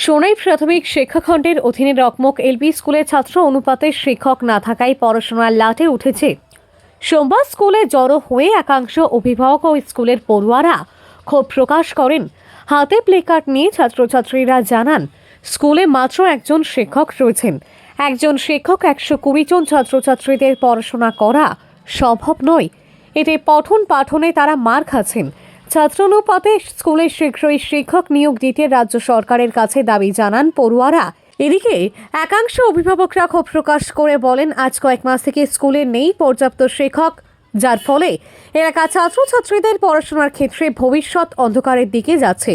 সোনাই প্রাথমিক শিক্ষাখণ্ডের অধীনে রকমক এলপি স্কুলে ছাত্র অনুপাতে শিক্ষক না থাকায় পড়াশোনার লাটে উঠেছে। সোমবার স্কুলে জড়ো হয়ে একাংশ অভিভাবক ও স্কুলের পড়ুয়ারা ক্ষোভ প্রকাশ করেন। হাতে প্লেকার্ড নিয়ে ছাত্রছাত্রীরা জানান, স্কুলে মাত্র একজন শিক্ষক রয়েছেন। একজন শিক্ষক 120 জন ছাত্রছাত্রীদের পড়াশোনা করা সম্ভব নয়। এতে পঠন পাঠনে তারা মার খাচ্ছেন। ছাত্রানুপাতে স্কুলে শীঘ্রই শিক্ষক নিয়োগ দিতে রাজ্য সরকারের কাছে দাবি জানান পড়ুয়ারা। এদিকে একাংশ অভিভাবকরা ক্ষোভ প্রকাশ করে বলেন, আজ কয়েক মাস থেকে স্কুলে নেই পর্যাপ্ত শিক্ষক, যার ফলে এলাকা ছাত্রছাত্রীদের পড়াশোনার ক্ষেত্রে ভবিষ্যৎ অন্ধকারের দিকে যাচ্ছে।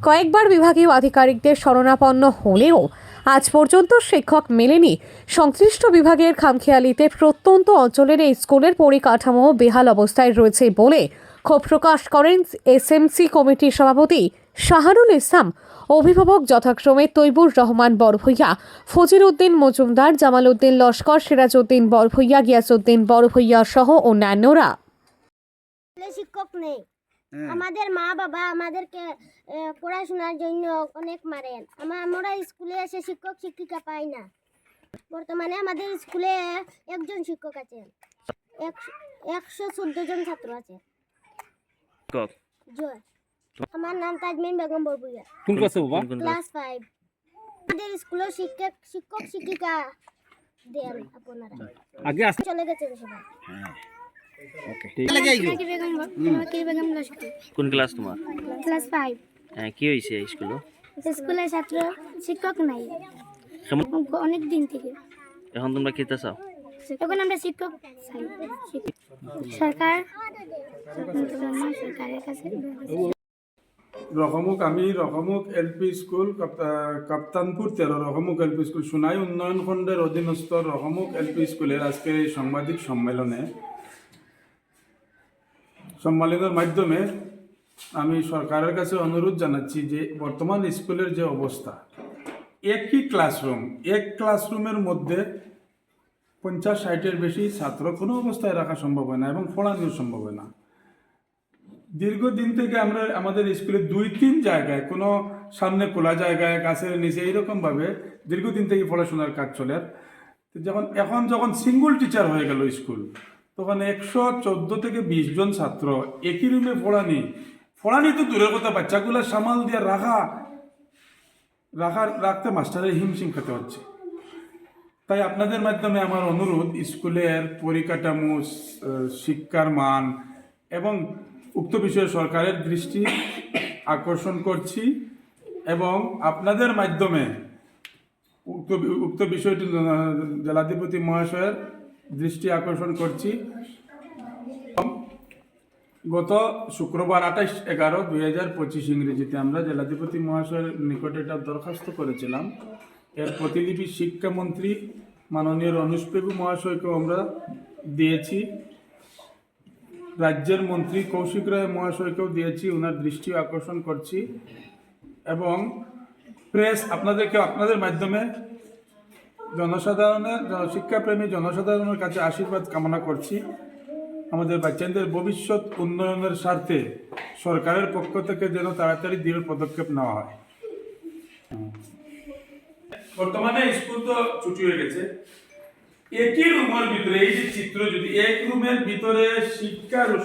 কয়েকবার বিভাগীয় আধিকারিকদের শরণাপন্ন হলেও আজ পর্যন্ত শিক্ষক মেলেনি। সংশ্লিষ্ট বিভাগের খামখেয়ালিতে প্রত্যন্ত অঞ্চলের এই স্কুলের পরিকাঠামো বেহাল অবস্থায় রয়েছে বলে ক্ষোভ প্রকাশ করেন এসএমসি কমিটির সভাপতি শাহারুল ইসলাম। অভিভাবক যথাক্রমে তৈবুর রহমান বড়ভূইয়া, ফজির উদ্দিন মজুমদার, জামাল উদ্দিন লস্কর, সিরাজ উদ্দিন বড়ভূইয়া, গিয়াসউদ্দিন বড়ভূইয়া সহ অন্যান্যরা। শিক্ষক নেই, আমাদের মা বাবা আমাদেরকে পড়াশোনার জন্য অনেক মারেন। আমরা স্কুলে এসে শিক্ষক শিক্ষিকা পাই না। বর্তমানে আমাদের স্কুলে একজন শিক্ষক আছে, 114 জন ছাত্র আছে। জয়, আমার নাম তাজমিন বেগম বড়ভূইয়া। কোন ক্লাসে বাবা? ক্লাস 5। আমাদের স্কুলে শিক্ষক শিক্ষিকা দেন আপনারা, আগে চলে গেছেন সবাই। ওকে, কোন ক্লাস তোমার? ক্লাস 5। হ্যাঁ, কি হয়েছে স্কুলে? স্কুলে ছাত্র শিক্ষক নাই কেমন? অনেক দিন থেকে। এখন তোমরা কি চাও? এখন আমরা শিক্ষক চাই। সরকারের কাছে Rokmuk LP school Kaptanpur 13 Rokmuk LP school Sonai উন্নয়ন খণ্ডের অধীনস্থ রকমুক এলপি স্কুলের আজকের এই সাংবাদিক সম্মেলনের মাধ্যমে আমি সরকারের কাছে অনুরোধ জানাচ্ছি যে বর্তমান স্কুলের যে অবস্থা, একই এক ক্লাসরুমের মধ্যে 50-60-এর বেশি ছাত্র কোনো অবস্থায় রাখা সম্ভব হয় না এবং পড়ানো সম্ভব হয় না। দীর্ঘদিন থেকে আমরা আমাদের স্কুলে 2-3 জায়গায়, কোনো সামনে খোলা জায়গায়, গাছের নিচে, এইরকমভাবে দীর্ঘদিন থেকে পড়াশোনার কাজ চলে। এখন যখন সিঙ্গল টিচার হয়ে গেল স্কুল, তখন 114 থেকে 20 জন ছাত্র একই রুমে পড়ানি তো দূরের কথা, বাচ্চাগুলো সামাল দিয়ে রাখতে মাস্টারের হিমশিম খেতে হচ্ছে। তাই আপনাদের মাধ্যমে আমার অনুরোধ, স্কুলের পরিকাঠামো, শিক্ষার মান এবং উক্ত বিষয়ে সরকারের দৃষ্টি আকর্ষণ করছি এবং আপনাদের মাধ্যমে উক্ত বিষয়টি জেলাধিপতি মহাশয়ের দৃষ্টি আকর্ষণ করছি। গত শুক্রবার 28/11/2025 ইংরেজিতে আমরা জেলাধিপতি মহাশয়ের নিকটে একটা দরখাস্ত করেছিলাম। এর প্রতিলিপি শিক্ষামন্ত্রী মাননীয় রমেশ পেগু মহাশয়কেও আমরা দিয়েছি, রাজ্যের মন্ত্রী কৌশিক রায় মহাশয়কেও দিয়েছি, ওনার দৃষ্টি আকর্ষণ করছি এবং প্রেস আপনাদের মাধ্যমে শিক্ষাপ্রেমী জনসাধারণের কাছে আশীর্বাদ কামনা করছি। আমাদের বাচ্চাদের ভবিষ্যৎ উন্নয়নের স্বার্থে সরকারের পক্ষ থেকে যেন তাড়াতাড়ি দৃঢ় পদক্ষেপ নেওয়া হয়। বর্তমানে স্কুল তো ছুটি হয়ে গেছে, একই রুমের ভিতরে এই যে চিত্র, যদি এক রুমের ভিতরে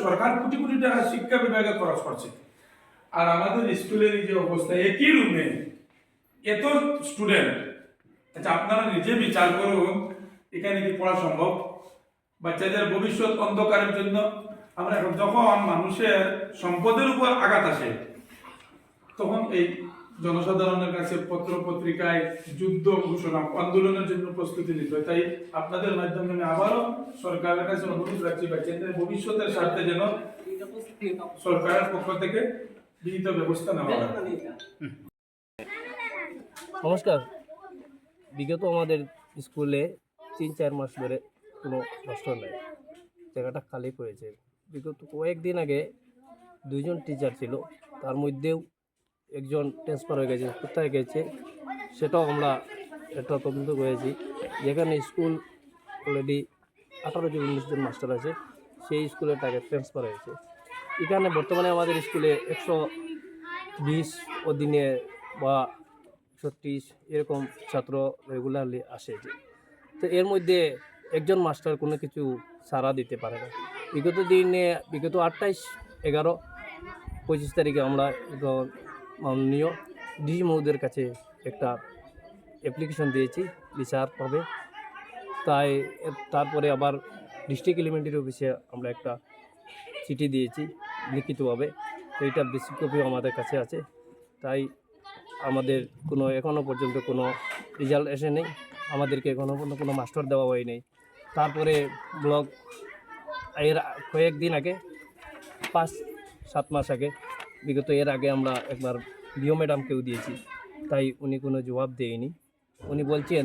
সরকার কোটি কোটি টাকা শিক্ষা বিভাগে খরচ করছে, আর আমাদের স্কুলের এই যে অবস্থা, একই রুমে এত স্টুডেন্ট, আচ্ছা আপনারা নিজে বিচার করুন, এখানে কি পড়া সম্ভব? বাচ্চাদের ভবিষ্যৎ অন্ধকারের জন্য আমরা যখন মানুষের সম্পদের উপর আঘাত আসে, তখন এই জনসাধারণের কাছে পত্র পত্রিকায় যুদ্ধ ঘোষণা, আন্দোলনের জন্য প্রস্তুতি নিতে হয়। তাই আপনাদের মাধ্যমে আমি আবারও সরকারের কাছে অনুরোধ রাখছি, বাচ্চাদের ভবিষ্যতের স্বার্থে যেন সরকারের পক্ষ থেকে বিহিত ব্যবস্থা নেওয়া হয়। নমস্কার। বিগত আমাদের স্কুলে 3-4 মাস ধরে কোনো মাস্টার নেই, জায়গাটা খালি পড়েছে। বিগত কয়েকদিন আগে 2 জন টিচার ছিল, তার মধ্যেও একজন ট্রান্সফার হয়ে গেছে। কোথায় গেছে সেটাও আমরা একটা তদন্ত করেছি। যেখানে স্কুল অলরেডি 18-19 জন মাস্টার আছে, সেই স্কুলে তাকে ট্রান্সফার হয়েছে। এখানে বর্তমানে আমাদের স্কুলে 120 অধীনে বা 36 এরকম ছাত্র রেগুলারলি আসে। তো এর মধ্যে একজন মাস্টার কোনো কিছু সাড়া দিতে পারে না। বিগত 28/11/25 তারিখে আমরা মাননীয় ডিজি মহোদয়ের কাছে একটা অ্যাপ্লিকেশন দিয়েছি বিচার পাবে। তাই তারপরে আবার ডিস্ট্রিক্ট এলিমেন্টারি অফিসে আমরা একটা চিঠি দিয়েছি লিখিতভাবে। তো এইটা বেসিক কপিও আমাদের কাছে আছে। তাই আমাদের এখনও পর্যন্ত কোনো রেজাল্ট এসে নেই, আমাদেরকে এখনও পর্যন্ত কোনো মাস্টার দেওয়া হয় নেই। তারপরে ব্লক এর কয়েকদিন আগে 5-7 মাস আগে বিগত এর আগে আমরা একবার বিও ম্যাডামকেও দিয়েছি, তাই উনি কোনো জবাব দেয়নি। উনি বলছেন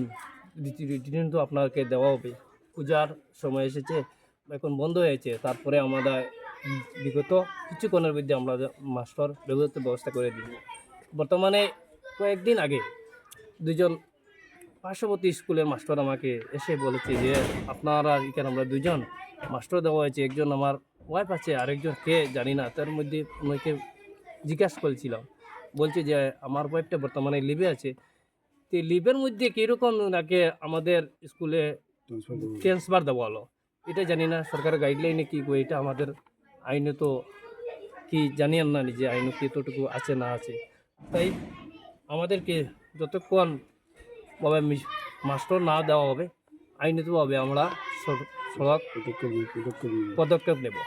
রিটার্ন তো আপনাকে দেওয়া হবে, পূজার সময় এসেছে, এখন বন্ধ হয়েছে। তারপরে আমাদের বিগত কিছুক্ষণের মধ্যে আমরা মাস্টার ব্যবস্থা করে দিব। বর্তমানে কয়েকদিন আগে 2জন পার্শ্ববর্তী স্কুলের মাস্টার আমাকে এসে বলেছে যে আপনারা এখানে আমরা 2জন মাস্টার দেওয়া হয়েছে, একজন আমার ওয়াইফ আছে, আরেকজন কে জানি না। তার মধ্যে ওনাকে জিজ্ঞাসা করেছিলাম, বলছে যে আমার ওয়াইফটা বর্তমানে লিভে আছে। তো লিভের মধ্যে কীরকম ওনাকে আমাদের স্কুলে ট্রান্সফার দেওয়া হলো এটা জানি না, সরকারের গাইডলাইনে কী গো, এটা আমাদের আইনে তো কি জানিয়েন না নিজে আইনে কতটুকু আছে না আছে। তাই আমাদেরকে যতক্ষণ ভাবে মাস্টার না দেওয়া হবে আইনতভাবে আমরা সড়ক পদক্ষেপ নেব।